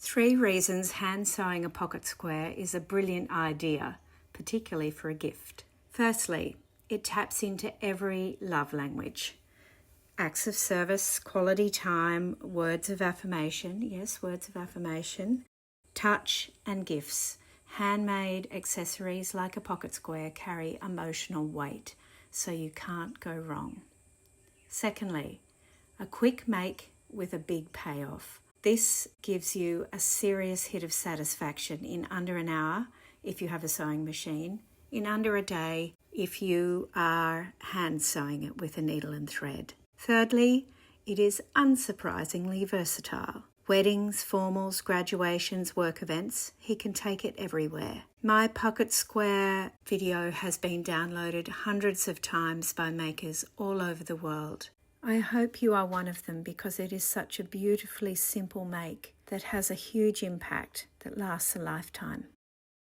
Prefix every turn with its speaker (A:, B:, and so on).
A: 3 reasons hand sewing a pocket square is a brilliant idea, particularly for a gift. Firstly, it taps into every love language. Acts of service, quality time, words of affirmation, yes, words of affirmation, touch and gifts. Handmade accessories like a pocket square carry emotional weight, so you can't go wrong. Secondly, a quick make with a big payoff. This gives you a serious hit of satisfaction in under an hour if you have a sewing machine, in under a day if you are hand sewing it with a needle and thread. Thirdly, it is unsurprisingly versatile. Weddings, formals, graduations, work events, he can take it everywhere. My pocket square video has been downloaded hundreds of times by makers all over the world. I hope you are one of them because it is such a beautifully simple make that has a huge impact that lasts a lifetime.